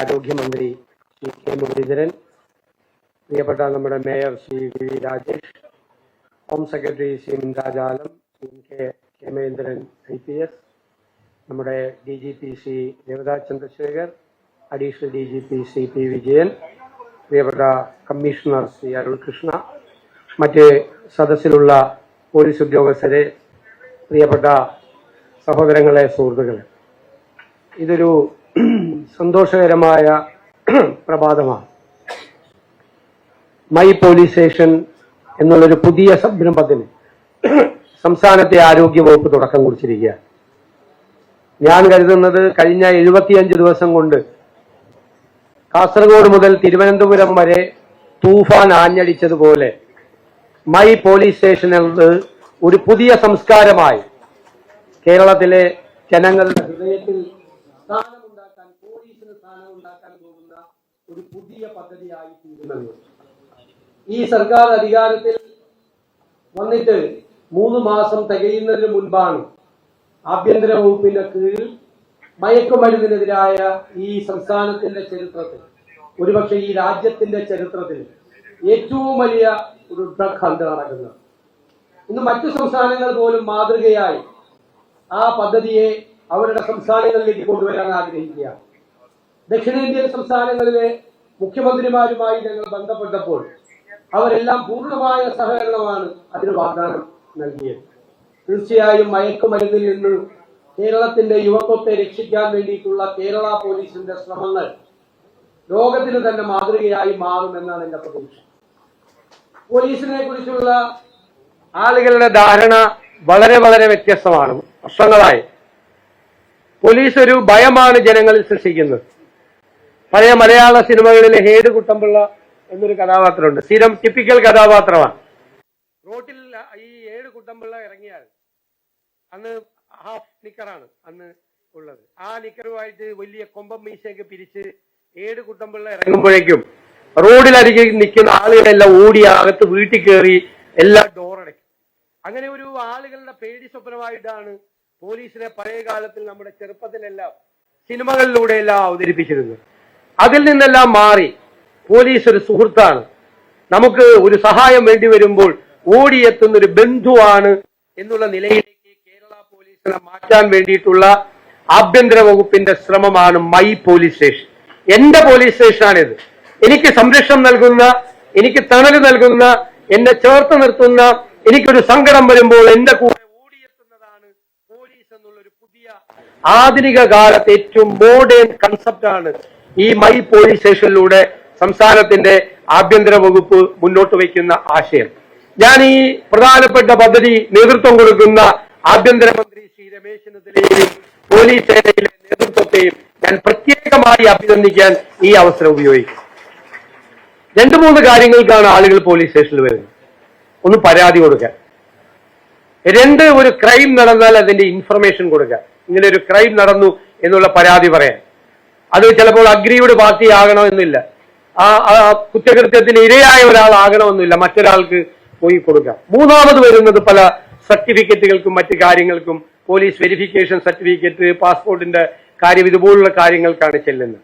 ആരോഗ്യമന്ത്രി ശ്രീ കെ മുരളീധരൻ, പ്രിയപ്പെട്ട നമ്മുടെ mayor Shri V Rajesh, home secretary Shri രാജാലം, ശ്രീ കെ കേമേന്ദ്രൻ IPS, നമ്മുടെ DGP Shri Devadas Chandrasekhar, additional DGP Shri P Vijayan, പ്രിയപ്പെട്ട കമ്മീഷണർ ശ്രീ അരുൾ കൃഷ്ണ, മറ്റ് സദസ്സിലുള്ള പോലീസ് ഉദ്യോഗസ്ഥരെ, പ്രിയപ്പെട്ട സഹോദരങ്ങളെ, സുഹൃത്തുക്കളെ, ഇതൊരു സന്തോഷകരമായ പ്രഭാതമാണ്. മൈ പോലീസ് സ്റ്റേഷൻ എന്നുള്ളൊരു പുതിയ സംരംഭത്തിന് സംസ്ഥാനത്തെ ആരോഗ്യവകുപ്പ് തുടക്കം കുറിച്ചിരിക്കുകയാണ്. ഞാൻ കരുതുന്നത് കഴിഞ്ഞ 75 ദിവസം കൊണ്ട് കാസർഗോഡ് മുതൽ തിരുവനന്തപുരം വരെ തൂഫാൻ ആഞ്ഞടിച്ചതുപോലെ മൈ പോലീസ് സ്റ്റേഷൻ എന്നത് ഒരു പുതിയ സംസ്കാരമായി കേരളത്തിലെ ജനങ്ങളുടെ ഹൃദയത്തിൽ സ്ഥാനമുണ്ടാക്കാൻ, പോലീസിന് സ്ഥാനമുണ്ടാക്കാൻ പോകുന്ന ഒരു പുതിയ പദ്ധതിയായി തീരുമെന്ന് ഈ സർക്കാർ അധികാരത്തിൽ വന്നിട്ട് 3 മാസം തികയുന്നതിന് മുൻപാണ് ആഭ്യന്തര വകുപ്പിന്റെ കീഴിൽ മയക്കുമരുന്നിനെതിരായ ഈ സംസ്ഥാനത്തിന്റെ ചരിത്രത്തിൽ, ഒരുപക്ഷെ ഈ രാജ്യത്തിന്റെ ചരിത്രത്തിൽ ഏറ്റവും വലിയ ഒരു ഡ്രഗ് ഹണ്ട് നടക്കുന്നത്. ഇന്ന് മറ്റു സംസ്ഥാനങ്ങൾ പോലും മാതൃകയായി ആ പദ്ധതിയെ അവരുടെ സംസ്ഥാനങ്ങളിലേക്ക് കൊണ്ടുവരാൻ ആഗ്രഹിക്കുകയാണ്. ദക്ഷിണേന്ത്യൻ സംസ്ഥാനങ്ങളിലെ മുഖ്യമന്ത്രിമാരുമായി ഞങ്ങൾ ബന്ധപ്പെട്ടപ്പോൾ അവരെല്ലാം പൂർണ്ണമായ സഹകരണമാണ് അതിന് വാഗ്ദാനം നൽകിയത്. തീർച്ചയായും മയക്കുമരുന്നിൽ നിന്ന് കേരളത്തിന്റെ യുവത്വത്തെ രക്ഷിക്കാൻ വേണ്ടിയിട്ടുള്ള കേരള പോലീസിന്റെ ശ്രമങ്ങൾ ലോകത്തിന് തന്നെ മാതൃകയായി മാറുമെന്നാണ് എന്റെ പ്രതീക്ഷ. പോലീസിനെ കുറിച്ചുള്ള ആളുകളുടെ ധാരണ വളരെ വളരെ വ്യത്യസ്തമാണ്. വർഷങ്ങളായി പോലീസ് ഒരു ഭയമാണ് ജനങ്ങളിൽ സൃഷ്ടിക്കുന്നത്. പഴയ മലയാള സിനിമകളിലെ ഹേഡ് കുട്ടമ്പിള്ള എന്നൊരു കഥാപാത്രമുണ്ട്. സ്ഥിരം ടിപ്പിക്കൽ കഥാപാത്രമാണ്. റോട്ടിൽ ഈ ഏഴ് കുട്ടമ്പിള്ള ഇറങ്ങിയാൽ, അന്ന് ഹാഫ് നിക്കറാണ് അന്ന് ഉള്ളത്, ആ നിക്കറുമായിട്ട് വലിയ കൊമ്പം മീശയൊക്കെ പിരിച്ച് ഏഴ് കുട്ടമ്പിള്ള ഇറങ്ങുമ്പോഴേക്കും റോഡിലരികെ നിൽക്കുന്ന ആളുകളെല്ലാം ഓടി അകത്ത് വീട്ടിൽ കയറി എല്ലാ ഡോറടയ്ക്കും. അങ്ങനെ ഒരു ആളുകളുടെ പേടി സ്വപ്നമായിട്ടാണ് പോലീസിനെ പഴയ കാലത്തിൽ നമ്മുടെ ചെറുപ്പത്തിലെല്ലാം സിനിമകളിലൂടെയെല്ലാം അവതരിപ്പിച്ചിരുന്നത്. അതിൽ നിന്നെല്ലാം മാറി പോലീസ് ഒരു സുഹൃത്താണ്, നമുക്ക് ഒരു സഹായം വേണ്ടി വരുമ്പോൾ ഓടിയെത്തുന്ന ഒരു ബന്ധുവാണ് എന്നുള്ള നിലയിലേക്ക് കേരള പോലീസിനെ മാറ്റാൻ വേണ്ടിയിട്ടുള്ള ആഭ്യന്തര വകുപ്പിന്റെ ശ്രമമാണ് മൈ പോലീസ് സ്റ്റേഷൻ. എന്റെ പോലീസ് സ്റ്റേഷനാണിത്. എനിക്ക് സംരക്ഷണം നൽകുന്ന, എനിക്ക് തണൽ നൽകുന്ന, എന്നെ ചേർത്ത് നിർത്തുന്ന, എനിക്കൊരു സങ്കടം വരുമ്പോൾ എന്റെ കൂടെ ഓടിയെത്തുന്നതാണ് പോലീസ് എന്നുള്ള ഒരു പുതിയ ആധുനിക കാലത്ത് ഏറ്റവും മോഡേൺ കൺസെപ്റ്റാണ് ഈ മൈ പോലീസ് സ്റ്റേഷനിലൂടെ സംസ്ഥാനത്തിന്റെ ആഭ്യന്തര വകുപ്പ് മുന്നോട്ട് വയ്ക്കുന്ന ആശയം. ഞാൻ ഈ പ്രധാനപ്പെട്ട പദ്ധതി നേതൃത്വം കൊടുക്കുന്ന ആഭ്യന്തരമന്ത്രി ശ്രീ രമേശ് ചെന്നിത്തലയെയും പോലീസ് സേനയിലെ നേതൃത്വത്തെയും ഞാൻ പ്രത്യേകമായി അഭിനന്ദിക്കാൻ ഈ അവസരം ഉപയോഗിക്കും. 2-3 കാര്യങ്ങൾക്കാണ് ആളുകൾ പോലീസ് സ്റ്റേഷനിൽ വരുന്നത്. ഒന്ന്, പരാതി കൊടുക്കാൻ. 2, ഒരു ക്രൈം നടന്നാൽ അതിന്റെ ഇൻഫർമേഷൻ കൊടുക്കാൻ. ഇങ്ങനെ ഒരു ക്രൈം നടന്നു എന്നുള്ള പരാതി പറയാൻ. അത് ചിലപ്പോൾ അഗ്രീവ്ഡ് പാർട്ടി ആകണമെന്നില്ല, ആ കുറ്റകൃത്യത്തിന് ഇരയായ ഒരാളാകണമെന്നില്ല, മറ്റൊരാൾക്ക് പോയി കൊടുക്കാം. 3ാമത് വരുന്നത് പല സർട്ടിഫിക്കറ്റുകൾക്കും മറ്റു കാര്യങ്ങൾക്കും, പോലീസ് വെരിഫിക്കേഷൻ സർട്ടിഫിക്കറ്റ്, പാസ്പോർട്ടിന്റെ കാര്യം, ഇതുപോലുള്ള കാര്യങ്ങൾക്കാണ് ചെല്ലുന്നത്.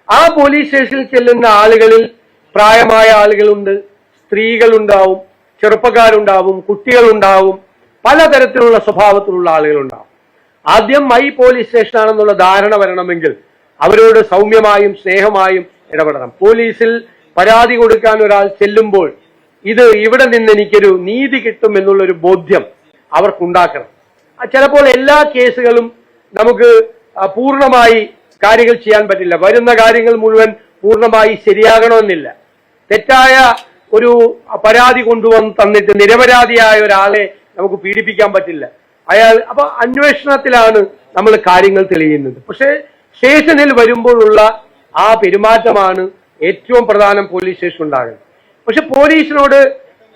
ആ പോലീസ് സ്റ്റേഷനിൽ ചെല്ലുന്ന ആളുകളിൽ പ്രായമായ ആളുകളുണ്ട്, സ്ത്രീകളുണ്ടാവും, ചെറുപ്പക്കാരുണ്ടാവും, കുട്ടികളുണ്ടാവും, പലതരത്തിലുള്ള സ്വഭാവത്തിലുള്ള ആളുകളുണ്ടാവും. ആദ്യം മൈ പോലീസ് സ്റ്റേഷനാണെന്നുള്ള ധാരണ വരണമെങ്കിൽ അവരോട് സൗമ്യമായും സ്നേഹമായും ഇടപെടണം. പോലീസിൽ പരാതി കൊടുക്കാൻ ഒരാൾ ചെല്ലുമ്പോൾ ഇത് ഇവിടെ നിന്ന് എനിക്കൊരു നീതി കിട്ടും എന്നുള്ളൊരു ബോധ്യം അവർക്കുണ്ടാക്കണം. ചിലപ്പോൾ എല്ലാ കേസുകളും നമുക്ക് പൂർണ്ണമായി കാര്യങ്ങൾ ചെയ്യാൻ പറ്റില്ല. വരുന്ന കാര്യങ്ങൾ മുഴുവൻ പൂർണ്ണമായി ശരിയാകണമെന്നില്ല. തെറ്റായ ഒരു പരാതി കൊണ്ടുവന്ന് തന്നിട്ട് നിരപരാധിയായ ഒരാളെ നമുക്ക് പീഡിപ്പിക്കാൻ പറ്റില്ല. അപ്പൊ അന്വേഷണത്തിലാണ് നമ്മൾ കാര്യങ്ങൾ തെളിയുന്നത്. പക്ഷെ സ്റ്റേഷനിൽ വരുമ്പോഴുള്ള ആ പെരുമാറ്റമാണ് ഏറ്റവും പ്രധാനം പോലീസ് സ്റ്റേഷൻ ഉണ്ടാകുന്നത്. പക്ഷെ പോലീസിനോട്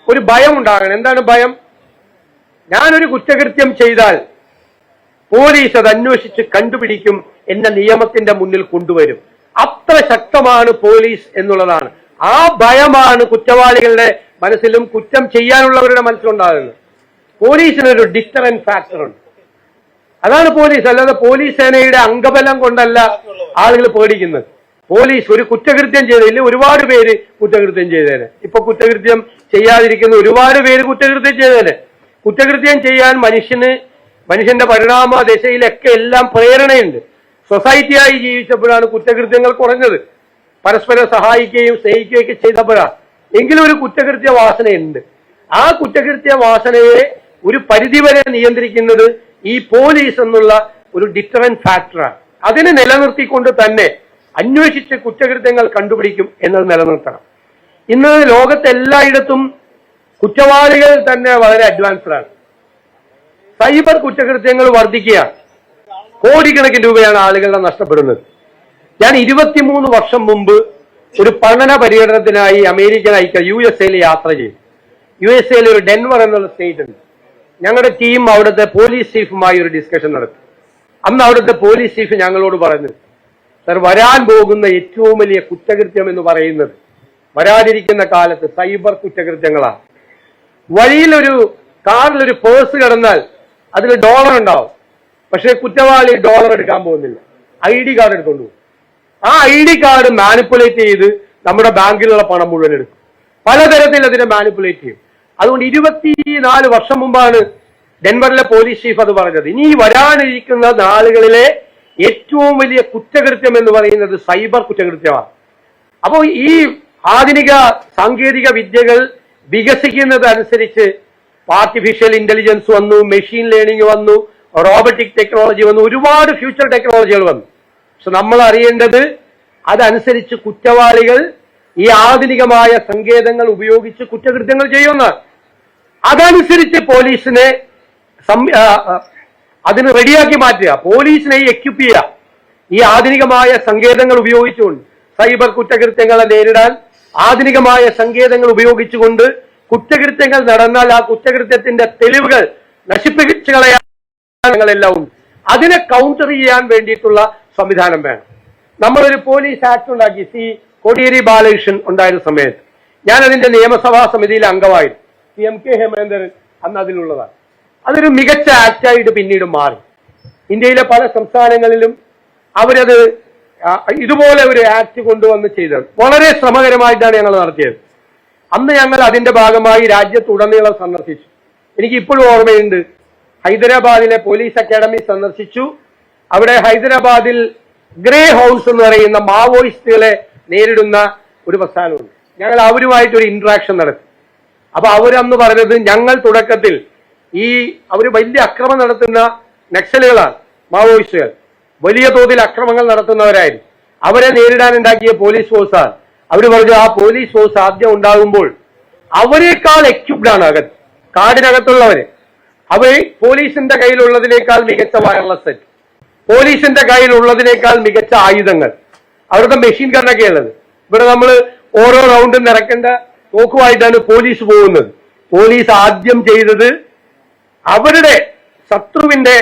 ഒരു ഭയം ഉണ്ടാകണം. എന്താണ് ഭയം? ഞാനൊരു കുറ്റകൃത്യം ചെയ്താൽ പോലീസ് അത് അന്വേഷിച്ച് കണ്ടുപിടിക്കും, എന്നെ നിയമത്തിന്റെ മുന്നിൽ കൊണ്ടുവരും. അത്ര ശക്തമാണ് പോലീസ് എന്നുള്ളതാണ്. ആ ഭയമാണ് കുറ്റവാളികളുടെ മനസ്സിലും കുറ്റം ചെയ്യാനുള്ളവരുടെ മനസ്സിലുണ്ടാകുന്നത്. പോലീസിനൊരു ഡിറ്ററന്റ് ഫാക്ടർ ഉണ്ട്. അതാണ് പോലീസ്. അല്ലാതെ പോലീസ് സേനയുടെ അംഗബലം കൊണ്ടല്ല ആളുകൾ പേടിക്കുന്നത്. പോലീസ് ഒരു കുറ്റകൃത്യം ചെയ്തില്ല, ഒരുപാട് പേര് കുറ്റകൃത്യം ചെയ്തേനെ. ഇപ്പൊ കുറ്റകൃത്യം ചെയ്യാതിരിക്കുന്ന ഒരുപാട് പേര് കുറ്റകൃത്യം ചെയ്തേനെ. കുറ്റകൃത്യം ചെയ്യാൻ മനുഷ്യന്റെ പരിണാമ ദശയിലൊക്കെ എല്ലാം പ്രേരണയുണ്ട്. സൊസൈറ്റിയായി ജീവിച്ചപ്പോഴാണ് കുറ്റകൃത്യങ്ങൾ കുറഞ്ഞത്. പരസ്പരം സഹായിക്കുകയും സ്നേഹിക്കുകയും ഒക്കെ ചെയ്തപ്പോഴാണ്. എങ്കിലും ഒരു കുറ്റകൃത്യ വാസനയുണ്ട്. ആ കുറ്റകൃത്യ വാസനയെ ഒരു പരിധിവരെ നിയന്ത്രിക്കുന്നത് ഈ പോലീസ് എന്നുള്ള ഒരു ഡിറ്ററന്റ് ഫാക്ടറാണ്. അതിനെ നിലനിർത്തിക്കൊണ്ട് തന്നെ അന്വേഷിച്ച് കുറ്റകൃത്യങ്ങൾ കണ്ടുപിടിക്കും എന്നത് നിലനിർത്തണം. ഇന്ന് ലോകത്തെല്ലായിടത്തും കുറ്റവാളികൾ തന്നെ വളരെ അഡ്വാൻസ്ഡ് ആണ്. സൈബർ കുറ്റകൃത്യങ്ങൾ വർദ്ധിക്കുകയാണ്. കോടിക്കണക്കിന് രൂപയാണ് ആളുകളുടെ നഷ്ടപ്പെടുന്നത്. ഞാൻ 23 വർഷം മുമ്പ് ഒരു പഠന പര്യടനത്തിനായി അമേരിക്കൻ USA യാത്ര ചെയ്തു. USA ഒരു ഡെൻവർ എന്നുള്ള സ്റ്റേറ്റ് ഉണ്ട്. ഞങ്ങളുടെ ടീം അവിടുത്തെ പോലീസ് ചീഫുമായി ഒരു ഡിസ്കഷൻ നടത്തി. അന്ന് അവിടുത്തെ പോലീസ് ചീഫ് ഞങ്ങളോട് പറഞ്ഞു, സർ, വരാൻ പോകുന്ന ഏറ്റവും വലിയ കുറ്റകൃത്യം എന്ന് പറയുന്നത് വരാതിരിക്കുന്ന കാലത്ത് സൈബർ കുറ്റകൃത്യങ്ങളാണ്. വഴിയിലൊരു കാറിലൊരു പേഴ്സ് കിടന്നാൽ അതിൽ ഡോളർ ഉണ്ടാവും. പക്ഷെ കുറ്റവാളി ഡോളർ എടുക്കാൻ പോകുന്നില്ല, ID കാർഡ് എടുത്തോണ്ട് പോകും. ആ ID കാർഡ് മാനിപ്പുലേറ്റ് ചെയ്ത് നമ്മുടെ ബാങ്കിലുള്ള പണം മുഴുവൻ എടുക്കും. പലതരത്തിൽ അതിനെ മാനിപ്പുലേറ്റ് ചെയ്യും. അതുകൊണ്ട് 24 വർഷം മുമ്പാണ് ഡെൻവറിലെ പോലീസ് ചീഫ് അത് പറഞ്ഞത്. ഇനി വരാനിരിക്കുന്ന നാളുകളിലെ ഏറ്റവും വലിയ കുറ്റകൃത്യം എന്ന് പറയുന്നത് സൈബർ കുറ്റകൃത്യമാണ്. അപ്പോൾ ഈ ആധുനിക സാങ്കേതിക വിദ്യകൾ വികസിക്കുന്നതനുസരിച്ച് ആർട്ടിഫിഷ്യൽ ഇന്റലിജൻസ് വന്നു, മെഷീൻ ലേണിംഗ് വന്നു, റോബോട്ടിക് ടെക്നോളജി വന്നു, ഒരുപാട് ഫ്യൂച്ചർ ടെക്നോളജികൾ വന്നു. പക്ഷെ നമ്മൾ അറിയേണ്ടത് അതനുസരിച്ച് കുറ്റവാളികൾ ഈ ആധുനികമായ സങ്കേതങ്ങൾ ഉപയോഗിച്ച് കുറ്റകൃത്യങ്ങൾ ചെയ്യുമെന്നാണ്. അതനുസരിച്ച് പോലീസിനെ അതിന് റെഡിയാക്കി മാറ്റുക, പോലീസിനെ എക്യുപ്പ് ചെയ്യുക. ഈ ആധുനികമായ സങ്കേതങ്ങൾ ഉപയോഗിച്ചുകൊണ്ട് സൈബർ കുറ്റകൃത്യങ്ങളെ നേരിടാൻ ആധുനികമായ സങ്കേതങ്ങൾ ഉപയോഗിച്ചുകൊണ്ട് കുറ്റകൃത്യങ്ങൾ നടന്നാൽ ആ കുറ്റകൃത്യത്തിന്റെ തെളിവുകൾ നശിപ്പിച്ചു കളയാൻ ഉണ്ട്. അതിനെ കൗണ്ടർ ചെയ്യാൻ വേണ്ടിയിട്ടുള്ള സംവിധാനം വേണം. നമ്മളൊരു പോലീസ് ആക്ട് ഉണ്ടാക്കി. കോടിയേരി ബാലകൃഷ്ണൻ ഉണ്ടായിരുന്ന സമയത്ത് ഞാൻ അതിന്റെ നിയമസഭാ സമിതിയിലെ അംഗമായിരുന്നു. MK ഹേമേന്ദ്രൻ അന്ന് അതിലുള്ളതാണ്. അതൊരു മികച്ച ആക്ടായിട്ട് പിന്നീട് മാറി. ഇന്ത്യയിലെ പല സംസ്ഥാനങ്ങളിലും അവരത് ഇതുപോലെ ഒരു ആക്ട് കൊണ്ടുവന്ന് ചെയ്തത് വളരെ ശ്രമകരമായിട്ടാണ് ഞങ്ങൾ നടത്തിയത്. അന്ന് ഞങ്ങൾ അതിന്റെ ഭാഗമായി രാജ്യത്തുടനീളം സന്ദർശിച്ചു. എനിക്ക് ഇപ്പോഴും ഓർമ്മയുണ്ട്, ഹൈദരാബാദിലെ പോലീസ് അക്കാഡമി സന്ദർശിച്ചു. അവിടെ ഹൈദരാബാദിൽ ഗ്രേ ഹൗസ് എന്ന് പറയുന്ന മാവോയിസ്റ്റുകളെ നേരിടുന്ന ഒരു പ്രസ്ഥാനമുണ്ട്. ഞങ്ങൾ അവരുമായിട്ടൊരു ഇന്ററാക്ഷൻ നടത്തി. അപ്പൊ അവരന്ന് പറഞ്ഞത്, ഞങ്ങൾ തുടക്കത്തിൽ അവർ വലിയ അക്രമം നടത്തുന്ന നക്സലുകളാണ്, മാവോയിസ്റ്റുകൾ വലിയ തോതിൽ അക്രമങ്ങൾ നടത്തുന്നവരായിരുന്നു. അവരെ നേരിടാനുണ്ടാക്കിയ പോലീസ് ഫോഴ്സാണ്. അവർ പറഞ്ഞു, ആ പോലീസ് ഫോഴ്സ് ആദ്യം ഉണ്ടാകുമ്പോൾ അവരെക്കാൾ എക്യുപ്ഡ് ആണ് കാടിനകത്തുള്ളവര്. അവർ പോലീസിന്റെ കയ്യിലുള്ളതിനേക്കാൾ മികച്ച വയർലെസ് സെറ്റ്, പോലീസിന്റെ കയ്യിലുള്ളതിനേക്കാൾ മികച്ച ആയുധങ്ങൾ, അവരുടെ മെഷീൻ ഗണ്ണൊക്കെ ഉള്ളത്. ഇവിടെ നമ്മൾ ഓരോ റൗണ്ടും നിറക്കേണ്ട തോക്കുമായിട്ടാണ് പോലീസ് പോകുന്നത്. പോലീസ് ആദ്യം ചെയ്തത് അവരുടെ ശത്രുവിന്റെ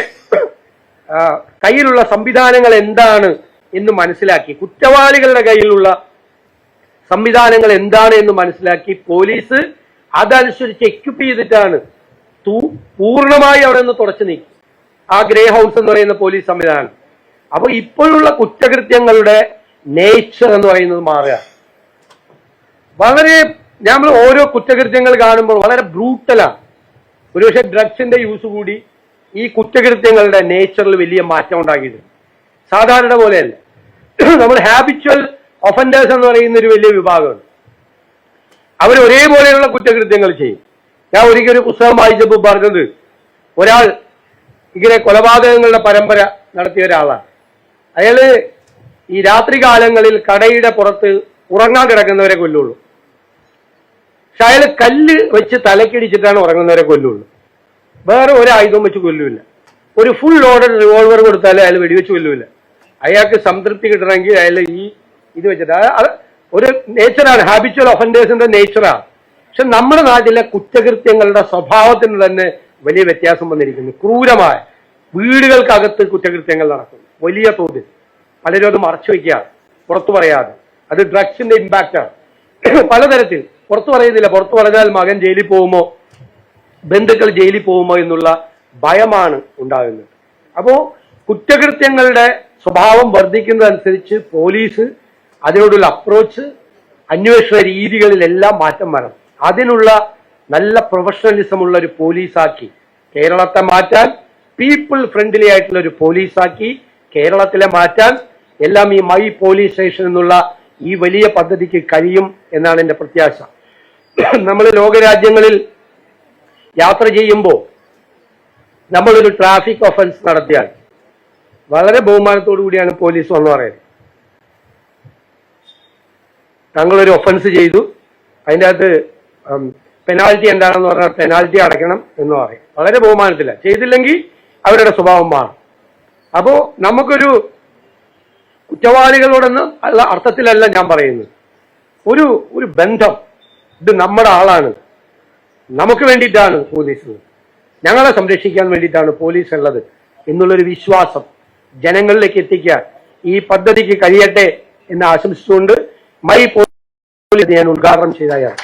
കയ്യിലുള്ള സംവിധാനങ്ങൾ എന്താണ് എന്ന് മനസ്സിലാക്കി, കുറ്റവാളികളുടെ കയ്യിലുള്ള സംവിധാനങ്ങൾ എന്താണ് എന്ന് മനസ്സിലാക്കി പോലീസ് അതനുസരിച്ച് എക്യുപ്പ് ചെയ്തിട്ടാണ് പൂർണ്ണമായി അവിടെ നിന്ന് തുടച്ചു നീക്കി ആ ഗ്രേ ഹൗസ് എന്ന് പറയുന്ന പോലീസ് സംവിധാനം. അപ്പൊ ഇപ്പോഴുള്ള കുറ്റകൃത്യങ്ങളുടെ നേച്ചർ എന്ന് പറയുന്നത് മാറുക. വളരെ നമ്മൾ ഓരോ കുറ്റകൃത്യങ്ങൾ കാണുമ്പോൾ വളരെ ബ്രൂട്ടലാണ്. ഒരുപക്ഷെ ഡ്രഗ്സിന്റെ യൂസ് കൂടി ഈ കുറ്റകൃത്യങ്ങളുടെ നേച്ചറിൽ വലിയ മാറ്റം ഉണ്ടാക്കിയിട്ടുണ്ട്. സാധാരണ പോലെയല്ല. നമ്മൾ ഹാബിച്വൽ ഒഫൻഡേഴ്സ് എന്ന് പറയുന്ന ഒരു വലിയ വിഭാഗമുണ്ട്. അവർ ഒരേപോലെയുള്ള കുറ്റകൃത്യങ്ങൾ ചെയ്യും. ഞാൻ ഒരിക്കൽ ഒരു പുസ്തകം വായിച്ചപ്പോൾ പറഞ്ഞത്, ഒരാൾ ഇങ്ങനെ കൊലപാതകങ്ങളുടെ പരമ്പര നടത്തിയ ഒരാളാണ്. അയാള് ഈ രാത്രി കാലങ്ങളിൽ കടയുടെ പുറത്ത് ഉറങ്ങാൻ കിടക്കുന്നവരെ കൊല്ലുള്ളൂ. പക്ഷെ അയാൾ കല്ല് വെച്ച് തലക്കിടിച്ചിട്ടാണ് ഉറങ്ങുന്നവരെ കൊല്ലുള്ളൂ. വേറെ ഒരു ആയുധവും വെച്ച് കൊല്ലൂല. ഒരു ഫുൾ ലോഡഡ് റിവോൾവർ കൊടുത്താൽ അയാൾ വെടിവെച്ച് കൊല്ലൂല. അയാൾക്ക് സംതൃപ്തി കിട്ടണമെങ്കിൽ അയാൾ ഇത് വെച്ചിട്ട് ഒരു നേച്ചറാണ്, ഹാബിച്വൽ ഒഫൻഡേഴ്സിന്റെ നേച്ചറാണ്. പക്ഷെ നമ്മുടെ നാട്ടിലെ കുറ്റകൃത്യങ്ങളുടെ സ്വഭാവത്തിന് തന്നെ വലിയ വ്യത്യാസം വന്നിരിക്കുന്നു. ക്രൂരമായ വീടുകൾക്കകത്ത് കുറ്റകൃത്യങ്ങൾ നടക്കുന്നു വലിയ തോതിൽ. പലരും അത് മറച്ചു വയ്ക്കുകയാണ്, പുറത്തു പറയാതെ. അത് ഡ്രഗ്സിന്റെ ഇമ്പാക്റ്റാണ്. പലതരത്തിൽ പുറത്തു പറയുന്നില്ല. പുറത്തു പറഞ്ഞാൽ മകൻ ജയിലിൽ പോകുമോ, ബന്ധുക്കൾ ജയിലിൽ പോകുമോ എന്നുള്ള ഭയമാണ് ഉണ്ടാകുന്നത്. അപ്പോ കുറ്റകൃത്യങ്ങളുടെ സ്വഭാവം വർദ്ധിക്കുന്നതനുസരിച്ച് പോലീസ് അതിനോടുള്ള അപ്രോച്ച്, അന്വേഷണ രീതികളിലെല്ലാം മാറ്റം വരണം. അതിനുള്ള നല്ല പ്രൊഫഷണലിസം ഉള്ള ഒരു പോലീസാക്കി കേരളത്തെ മാറ്റാൻ, പീപ്പിൾ ഫ്രണ്ട്ലി ആയിട്ടുള്ള ഒരു പോലീസാക്കി കേരളത്തിലെ മാറ്റാൻ എല്ലാം ഈ മൈ പോലീസ് സ്റ്റേഷൻ എന്നുള്ള ഈ വലിയ പദ്ധതിക്ക് കഴിയും എന്നാണ് എൻ്റെ പ്രത്യാശ. നമ്മൾ ലോകരാജ്യങ്ങളിൽ യാത്ര ചെയ്യുമ്പോൾ നമ്മളൊരു ട്രാഫിക് ഒഫൻസ് നടത്തിയാൽ വളരെ ബഹുമാനത്തോടു കൂടിയാണ് പോലീസ് വന്ന് പറയുന്നത്. താങ്കളൊരു ഒഫൻസ് ചെയ്തു, അതിൻ്റെ അകത്ത് പെനാൽറ്റി എന്താണെന്ന് പറഞ്ഞാൽ പെനാൽറ്റി അടയ്ക്കണം എന്ന് പറയും. വളരെ ബഹുമാനത്തില്ല. ചെയ്തില്ലെങ്കിൽ അവരുടെ സ്വഭാവം മാറും. അപ്പോ നമുക്കൊരു കുറ്റവാളികളോടൊന്നും ഉള്ള അർത്ഥത്തിലല്ല ഞാൻ പറയുന്നത്. ഒരു ബന്ധം, ഇത് നമ്മുടെ ആളാണ്, നമുക്ക് വേണ്ടിയിട്ടാണ് പോലീസ്, ഞങ്ങളെ സംരക്ഷിക്കാൻ വേണ്ടിയിട്ടാണ് പോലീസ് ഉള്ളത് എന്നുള്ളൊരു വിശ്വാസം ജനങ്ങളിലേക്ക് എത്തിക്കാൻ ഈ പദ്ധതിക്ക് കഴിയട്ടെ എന്ന് ആശംസിച്ചുകൊണ്ട് മൈ പോലീസ് ഞാൻ ഉദ്ഘാടനം ചെയ്തതാണ്.